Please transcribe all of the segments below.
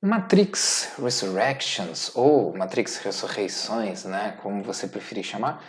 Matrix Resurrections, ou Matrix Ressurreições, né, como você preferir chamar,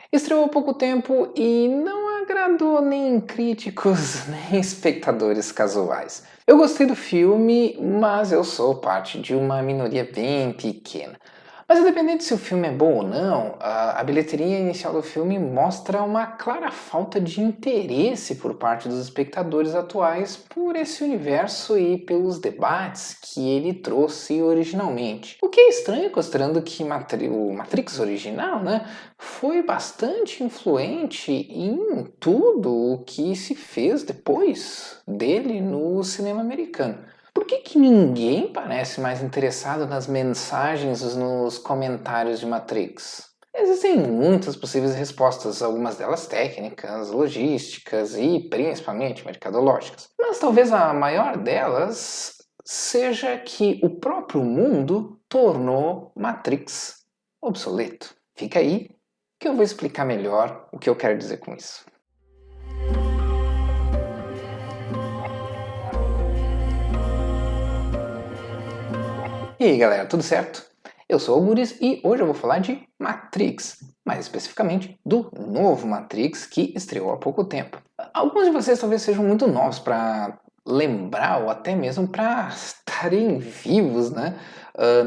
estreou há pouco tempo e não agradou nem críticos nem espectadores casuais. Eu gostei do filme, mas eu sou parte de uma minoria bem pequena. Mas independente se o filme é bom ou não, a bilheteria inicial do filme mostra uma clara falta de interesse por parte dos espectadores atuais por esse universo e pelos debates que ele trouxe originalmente. O que é estranho considerando que o Matrix original, né, foi bastante influente em tudo o que se fez depois dele no cinema americano. Por que ninguém parece mais interessado nas mensagens nos comentários de Matrix? Existem muitas possíveis respostas, algumas delas técnicas, logísticas e principalmente mercadológicas. Mas talvez a maior delas seja que o próprio mundo tornou Matrix obsoleto. Fica aí que eu vou explicar melhor o que eu quero dizer com isso. E aí galera, tudo certo? Eu sou o Muris e hoje eu vou falar de Matrix, mais especificamente do novo Matrix que estreou há pouco tempo. Alguns de vocês talvez sejam muito novos para lembrar ou até mesmo para estarem vivos, né?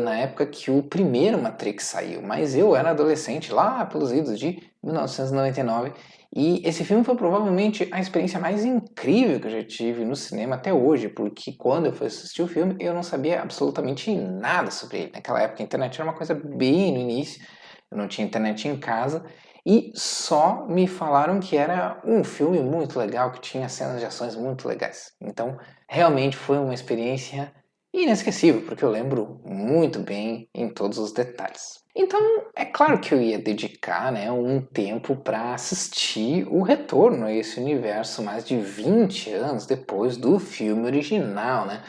Na época que o primeiro Matrix saiu, mas eu era adolescente lá pelos idos de 1999 e esse filme foi provavelmente a experiência mais incrível que eu já tive no cinema até hoje, porque quando eu fui assistir o filme eu não sabia absolutamente nada sobre ele. Naquela época a internet era uma coisa bem no início, eu não tinha internet em casa e só me falaram que era um filme muito legal, que tinha cenas de ações muito legais. Então realmente foi uma experiência inesquecível, porque eu lembro muito bem em todos os detalhes. Então, é claro que eu ia dedicar, né, um tempo para assistir o retorno a esse universo mais de 20 anos depois do filme original, né?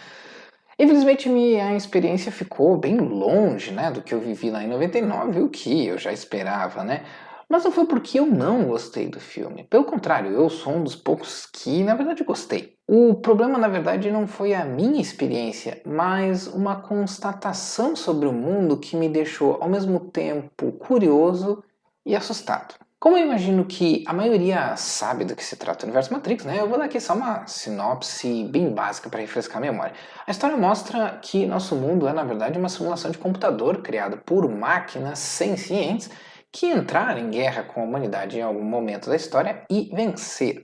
Infelizmente, minha experiência ficou bem longe, né, do que eu vivi lá em 99, o que eu já esperava, né? Mas não foi porque eu não gostei do filme. Pelo contrário, eu sou um dos poucos que, na verdade, gostei. O problema, na verdade, não foi a minha experiência, mas uma constatação sobre o mundo que me deixou, ao mesmo tempo, curioso e assustado. Como eu imagino que a maioria sabe do que se trata o universo Matrix, né? Eu vou dar aqui só uma sinopse bem básica para refrescar a memória. A história mostra que nosso mundo é, na verdade, uma simulação de computador criada por máquinas sencientes que entraram em guerra com a humanidade em algum momento da história e venceram.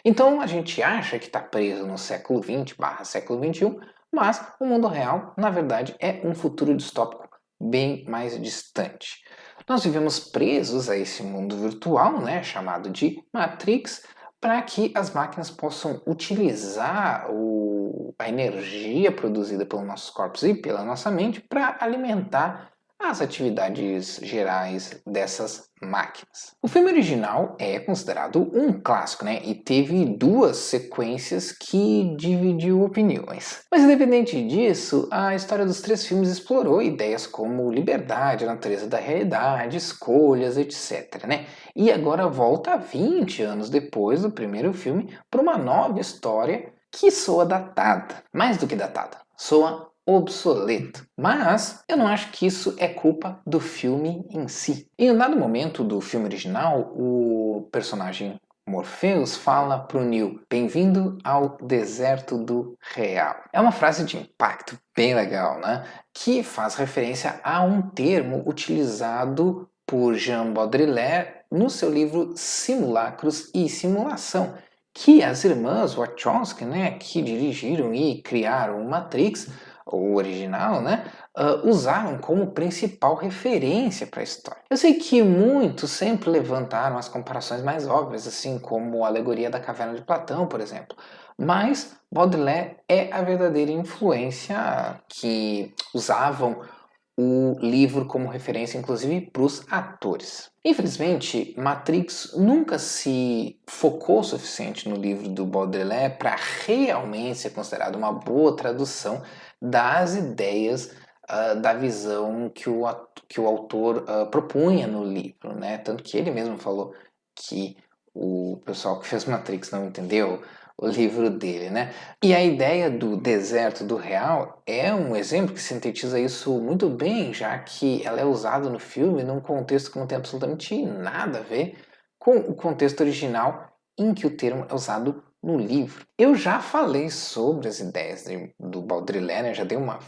Então a gente acha que está preso no século XX/século XXI, mas o mundo real, na verdade, é um futuro distópico bem mais distante. Nós vivemos presos a esse mundo virtual, né, chamado de Matrix, para que as máquinas possam utilizar a energia produzida pelos nossos corpos e pela nossa mente para alimentar as atividades gerais dessas máquinas. O filme original é considerado um clássico, né? E teve duas sequências que dividiu opiniões. Mas independente disso, a história dos três filmes explorou ideias como liberdade, a natureza da realidade, escolhas, etc, né? E agora volta 20 anos depois do primeiro filme para uma nova história que soa datada. Mais do que datada, soa obsoleto. Mas eu não acho que isso é culpa do filme em si. Em um dado momento do filme original, o personagem Morpheus fala pro Neo: "Bem-vindo ao deserto do real". É uma frase de impacto bem legal, né? Que faz referência a um termo utilizado por Jean Baudrillard no seu livro Simulacros e Simulação, que as irmãs Wachowski, né, que dirigiram e criaram o Matrix, o original, né, usaram como principal referência para a história. Eu sei que muitos sempre levantaram as comparações mais óbvias, assim como a alegoria da caverna de Platão, por exemplo, mas Baudelaire é a verdadeira influência que usavam o livro como referência, inclusive para os atores. Infelizmente, Matrix nunca se focou o suficiente no livro do Baudelaire para realmente ser considerado uma boa tradução das ideias da visão que o autor propunha no livro, né? Tanto que ele mesmo falou que o pessoal que fez Matrix não entendeu, o livro dele, né? E a ideia do deserto do real é um exemplo que sintetiza isso muito bem, já que ela é usada no filme num contexto que não tem absolutamente nada a ver com o contexto original em que o termo é usado no livro. Eu já falei sobre as ideias do Baudrillard, já dei uma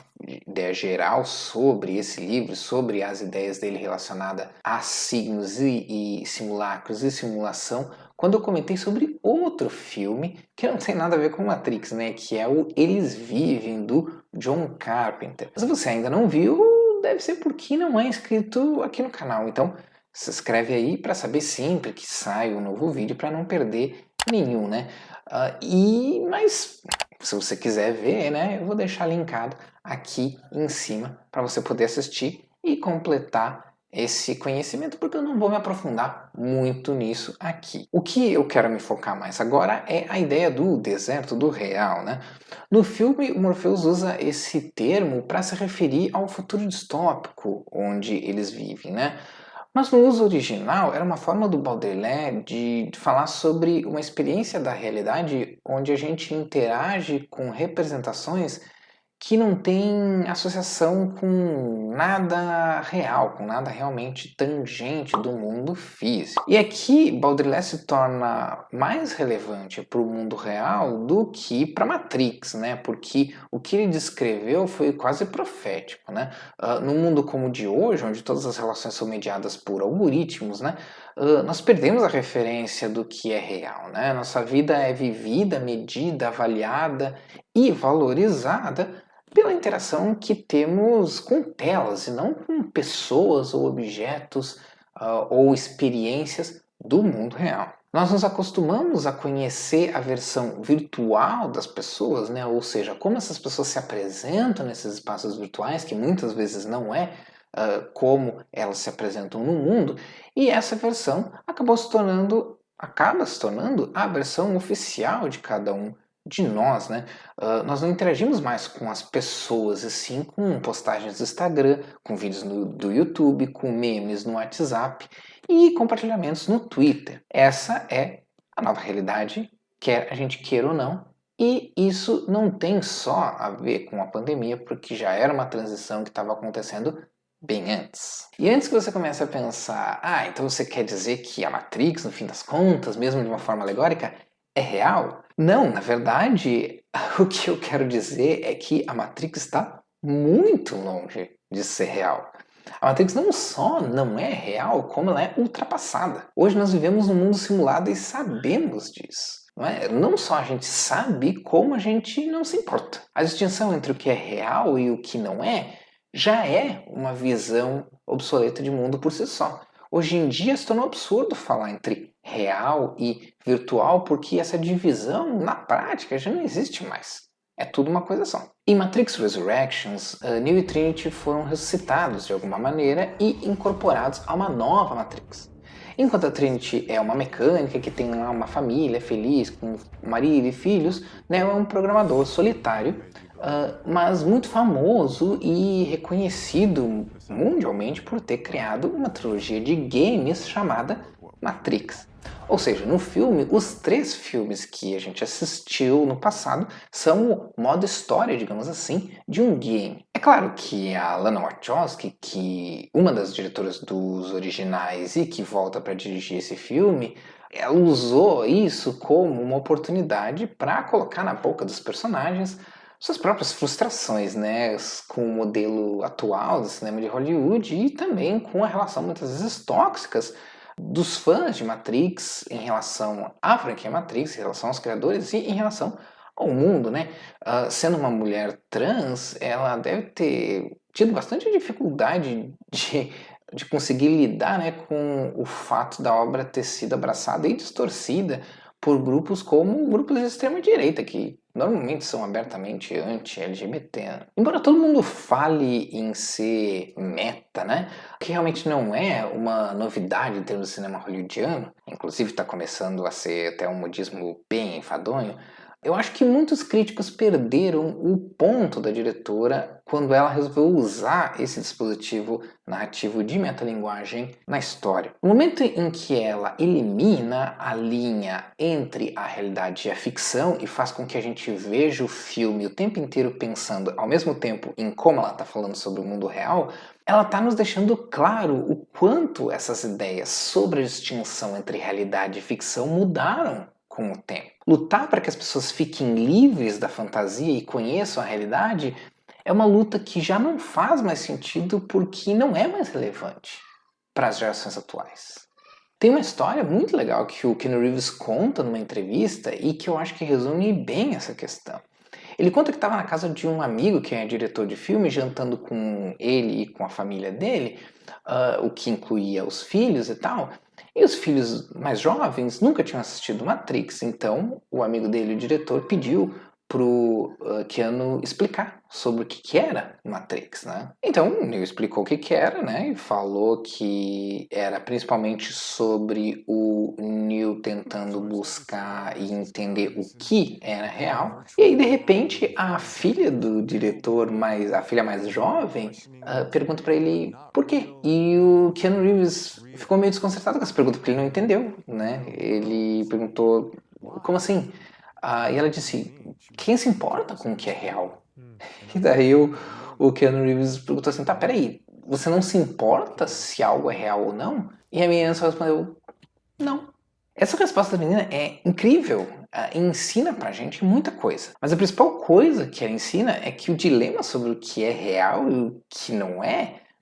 ideia geral sobre esse livro, sobre as ideias dele relacionadas a signos e simulacros e simulação, quando eu comentei sobre outro filme que não tem nada a ver com Matrix, né? Que é o Eles Vivem, do John Carpenter. Se você ainda não viu, deve ser porque não é inscrito aqui no canal. Então, se inscreve aí para saber sempre que sai um novo vídeo, para não perder nenhum, né? Mas se você quiser ver, né, eu vou deixar linkado aqui em cima para você poder assistir e completar esse conhecimento, porque eu não vou me aprofundar muito nisso aqui. O que eu quero me focar mais agora é a ideia do deserto do real, né? No filme, o Morpheus usa esse termo para se referir ao futuro distópico onde eles vivem, né? Mas no uso original era uma forma do Baudelaire de falar sobre uma experiência da realidade onde a gente interage com representações que não tem associação com nada real, com nada realmente tangente do mundo físico. E aqui Baudrillard se torna mais relevante para o mundo real do que para Matrix, né? Porque o que ele descreveu foi quase profético, né? Num mundo como o de hoje, onde todas as relações são mediadas por algoritmos, né? Nós perdemos a referência do que é real, né? Nossa vida é vivida, medida, avaliada e valorizada pela interação que temos com telas e não com pessoas ou objetos ou experiências do mundo real. Nós nos acostumamos a conhecer a versão virtual das pessoas, né? Ou seja, como essas pessoas se apresentam nesses espaços virtuais, que muitas vezes não é como elas se apresentam no mundo, e essa versão acaba se tornando a versão oficial de cada um de nós, né? Nós não interagimos mais com as pessoas, assim, com postagens do Instagram, com vídeos do YouTube, com memes no WhatsApp e compartilhamentos no Twitter. Essa é a nova realidade, quer a gente queira ou não, e isso não tem só a ver com a pandemia, porque já era uma transição que estava acontecendo bem antes. E antes que você comece a pensar, então você quer dizer que a Matrix, no fim das contas, mesmo de uma forma alegórica, é real? Não, na verdade, o que eu quero dizer é que a Matrix está muito longe de ser real. A Matrix não só não é real, como ela é ultrapassada. Hoje nós vivemos num mundo simulado e sabemos disso. Não só a gente sabe, como a gente não se importa. A distinção entre o que é real e o que não é já é uma visão obsoleta de mundo por si só. Hoje em dia se tornou absurdo falar entre real e virtual, porque essa divisão, na prática, já não existe mais. É tudo uma coisa só. Em Matrix Resurrections, Neo e Trinity foram ressuscitados de alguma maneira e incorporados a uma nova Matrix. Enquanto a Trinity é uma mecânica que tem uma família feliz, com marido e filhos, Neo é um programador solitário, mas muito famoso e reconhecido mundialmente por ter criado uma trilogia de games chamada Matrix. Ou seja, no filme, os 3 filmes que a gente assistiu no passado são o modo história, digamos assim, de um game. É claro que a Lana Wachowski, que uma das diretoras dos originais e que volta para dirigir esse filme, ela usou isso como uma oportunidade para colocar na boca dos personagens suas próprias frustrações, né, com o modelo atual do cinema de Hollywood e também com a relação muitas vezes tóxicas dos fãs de Matrix em relação à franquia Matrix, em relação aos criadores e em relação ao mundo, né? Sendo uma mulher trans, ela deve ter tido bastante dificuldade de conseguir lidar, né, com o fato da obra ter sido abraçada e distorcida por grupos como grupos de extrema direita, que normalmente são abertamente anti-LGBT. Embora todo mundo fale em ser meta, né? Que realmente não é uma novidade em termos de cinema hollywoodiano, inclusive está começando a ser até um modismo bem enfadonho, Eu acho que muitos críticos perderam o ponto da diretora quando ela resolveu usar esse dispositivo narrativo de metalinguagem na história. No momento em que ela elimina a linha entre a realidade e a ficção e faz com que a gente veja o filme o tempo inteiro pensando ao mesmo tempo em como ela está falando sobre o mundo real, ela está nos deixando claro o quanto essas ideias sobre a distinção entre realidade e ficção mudaram com o tempo. Lutar para que as pessoas fiquem livres da fantasia e conheçam a realidade é uma luta que já não faz mais sentido porque não é mais relevante para as gerações atuais. Tem uma história muito legal que o Keanu Reeves conta numa entrevista e que eu acho que resume bem essa questão. Ele conta que estava na casa de um amigo que é diretor de filme, jantando com ele e com a família dele, o que incluía os filhos e tal. E os filhos mais jovens nunca tinham assistido Matrix, então o amigo dele, o diretor, pediu pro Keanu explicar sobre o que era Matrix, né? Então ele explicou o que era, né? E falou que era principalmente sobre o Neo tentando buscar e entender o que era real. E aí de repente a filha do diretor, a filha mais jovem, pergunta para ele por quê? E o Keanu Reeves ficou meio desconcertado com essa pergunta porque ele não entendeu, né? Ele perguntou como assim? E ela disse, quem se importa com o que é real? E daí o Keanu Reeves perguntou assim, tá, peraí, você não se importa se algo é real ou não? E a menina só respondeu, não. Essa resposta da menina é incrível, ensina pra gente muita coisa. Mas a principal coisa que ela ensina é que o dilema sobre o que é real e o que não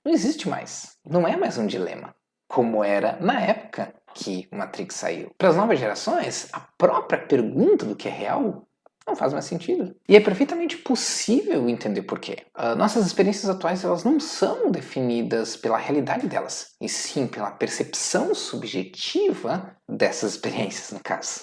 existe mais. Não é mais um dilema, como era na época que Matrix saiu. Para as novas gerações, a própria pergunta do que é real não faz mais sentido. E é perfeitamente possível entender por quê. Nossas experiências atuais elas não são definidas pela realidade delas, e sim pela percepção subjetiva dessas experiências, no caso.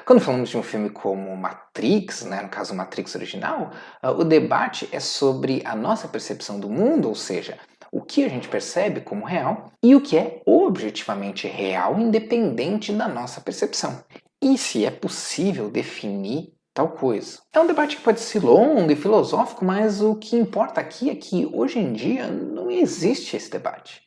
Quando falamos de um filme como Matrix, né, no caso Matrix original, o debate é sobre a nossa percepção do mundo, ou seja, o que a gente percebe como real e o que é objetivamente real independente da nossa percepção. E se é possível definir tal coisa. É um debate que pode ser longo e filosófico, mas o que importa aqui é que hoje em dia não existe esse debate.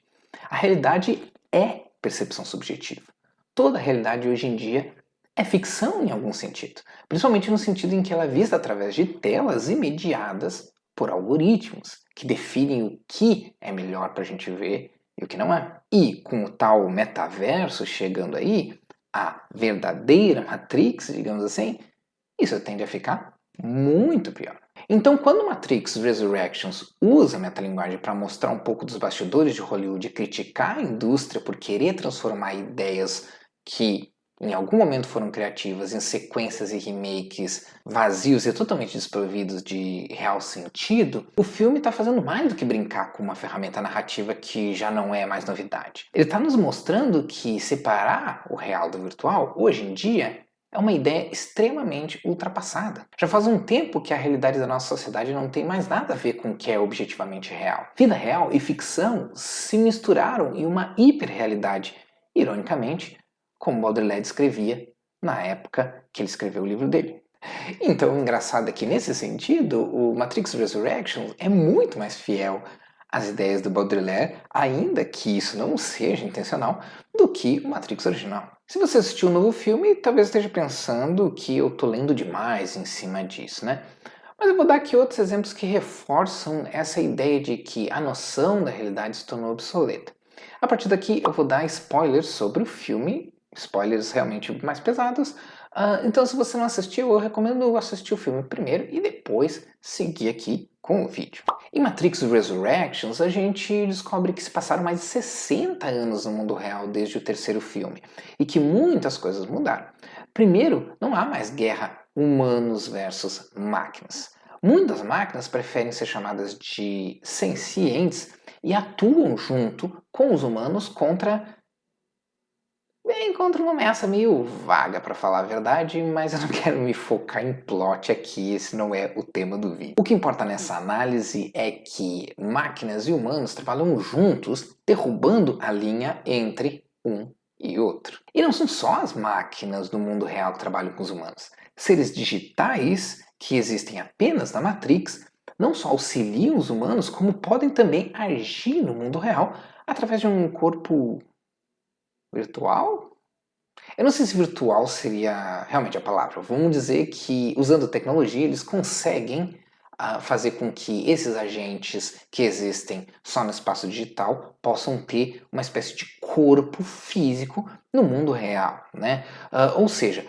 A realidade é percepção subjetiva. Toda a realidade hoje em dia é ficção em algum sentido, principalmente no sentido em que ela é vista através de telas imediadas por algoritmos que definem o que é melhor para a gente ver e o que não é. E com o tal metaverso chegando aí, a verdadeira Matrix, digamos assim, isso tende a ficar muito pior. Então, quando Matrix Resurrections usa a metalinguagem para mostrar um pouco dos bastidores de Hollywood e criticar a indústria por querer transformar ideias que em algum momento foram criativas em sequências e remakes vazios e totalmente desprovidos de real sentido, o filme está fazendo mais do que brincar com uma ferramenta narrativa que já não é mais novidade. Ele está nos mostrando que separar o real do virtual, hoje em dia, é uma ideia extremamente ultrapassada. Já faz um tempo que a realidade da nossa sociedade não tem mais nada a ver com o que é objetivamente real. Vida real e ficção se misturaram em uma hiperrealidade, ironicamente, como Baudrillard escrevia na época que ele escreveu o livro dele. Então, o engraçado é que, nesse sentido, o Matrix Resurrections é muito mais fiel às ideias do Baudrillard, ainda que isso não seja intencional, do que o Matrix original. Se você assistiu o novo filme, talvez esteja pensando que eu tô lendo demais em cima disso, né? Mas eu vou dar aqui outros exemplos que reforçam essa ideia de que a noção da realidade se tornou obsoleta. A partir daqui eu vou dar spoilers sobre o filme, spoilers realmente mais pesados. Então, se você não assistiu, eu recomendo assistir o filme primeiro e depois seguir aqui com o vídeo. Em Matrix Resurrections, a gente descobre que se passaram mais de 60 anos no mundo real desde o terceiro filme e que muitas coisas mudaram. Primeiro, não há mais guerra humanos versus máquinas. Muitas máquinas preferem ser chamadas de sencientes e atuam junto com os humanos contra uma ameaça meio vaga, para falar a verdade, mas eu não quero me focar em plot aqui, esse não é o tema do vídeo. O que importa nessa análise é que máquinas e humanos trabalham juntos, derrubando a linha entre um e outro. E não são só as máquinas do mundo real que trabalham com os humanos. Seres digitais que existem apenas na Matrix não só auxiliam os humanos, como podem também agir no mundo real através de um corpo virtual? Eu não sei se virtual seria realmente a palavra. Vamos dizer que, usando tecnologia, eles conseguem fazer com que esses agentes que existem só no espaço digital possam ter uma espécie de corpo físico no mundo real, né? Ou seja,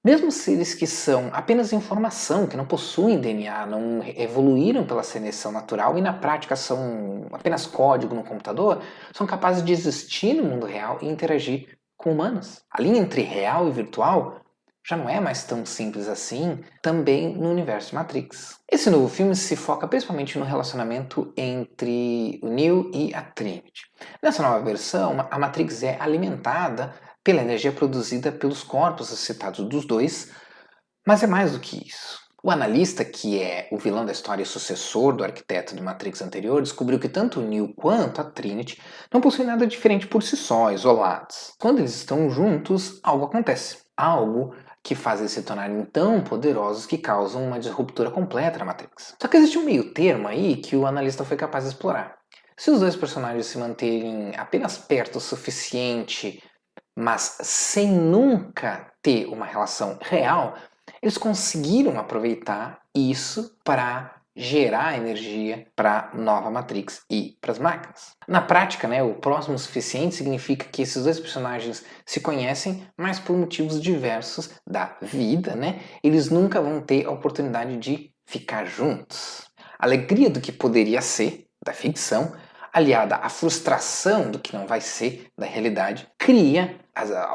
mesmo seres que são apenas informação, que não possuem DNA, não evoluíram pela seleção natural e na prática são apenas código no computador, são capazes de existir no mundo real e interagir com humanos. A linha entre real e virtual já não é mais tão simples assim, também no universo de Matrix. Esse novo filme se foca principalmente no relacionamento entre o Neo e a Trinity. Nessa nova versão, a Matrix é alimentada pela energia produzida pelos corpos ressuscitados dos dois, mas é mais do que isso. O analista, que é o vilão da história e sucessor do arquiteto de Matrix anterior, descobriu que tanto o Neo quanto a Trinity não possuem nada diferente por si só, isolados. Quando eles estão juntos, algo acontece. Algo que faz eles se tornarem tão poderosos que causam uma disruptura completa na Matrix. Só que existe um meio termo aí que o analista foi capaz de explorar. Se os dois personagens se manterem apenas perto o suficiente, mas sem nunca ter uma relação real, eles conseguiram aproveitar isso para gerar energia para a nova Matrix e para as máquinas. Na prática, né, o próximo o suficiente significa que esses dois personagens se conhecem, mas por motivos diversos da vida, né, eles nunca vão ter a oportunidade de ficar juntos. A alegria do que poderia ser, da ficção, aliada à frustração do que não vai ser da realidade, cria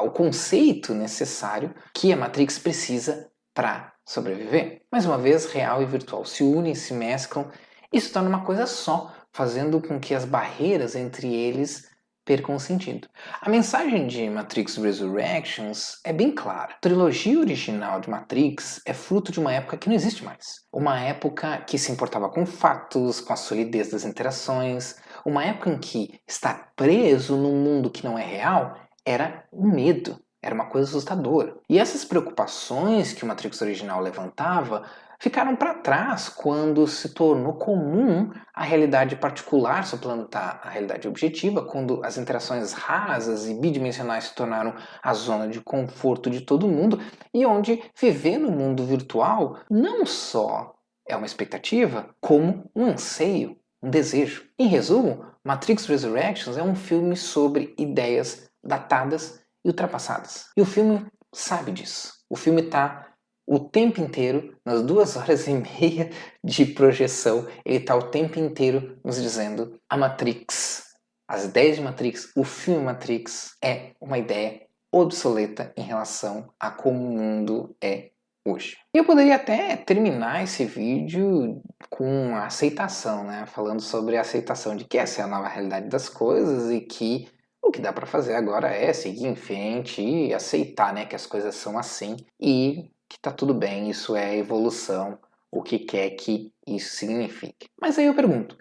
o conceito necessário que a Matrix precisa para sobreviver. Mais uma vez, real e virtual se unem, se mesclam e se torna uma coisa só, fazendo com que as barreiras entre eles percam o sentido. A mensagem de Matrix Resurrections é bem clara. A trilogia original de Matrix é fruto de uma época que não existe mais. Uma época que se importava com fatos, com a solidez das interações, uma época em que estar preso num mundo que não é real era um medo, era uma coisa assustadora. E essas preocupações que o Matrix original levantava ficaram para trás quando se tornou comum a realidade particular suplantar a realidade objetiva, quando as interações rasas e bidimensionais se tornaram a zona de conforto de todo mundo e onde viver no mundo virtual não só é uma expectativa, como um anseio, um desejo. Em resumo, Matrix Resurrections é um filme sobre ideias datadas e ultrapassadas. E o filme sabe disso. O filme está o tempo inteiro, nas 2 horas e meia de projeção, ele está o tempo inteiro nos dizendo a Matrix, as ideias de Matrix, o filme Matrix é uma ideia obsoleta em relação a como o mundo é hoje. E eu poderia até terminar esse vídeo com a aceitação, né? Falando sobre a aceitação de que essa é a nova realidade das coisas e que o que dá para fazer agora é seguir em frente e aceitar, né, que as coisas são assim e que tá tudo bem, isso é evolução, o que quer que isso signifique. Mas aí eu pergunto,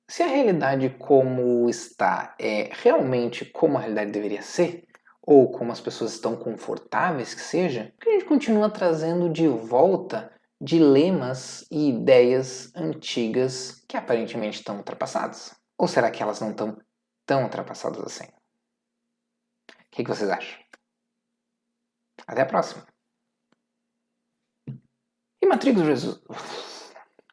se a realidade como está é realmente como a realidade deveria ser, ou como as pessoas estão confortáveis que seja, por que a gente continua trazendo de volta dilemas e ideias antigas que aparentemente estão ultrapassadas? Ou será que elas não estão tão ultrapassadas assim? O que vocês acham? Até a próxima! E Matrix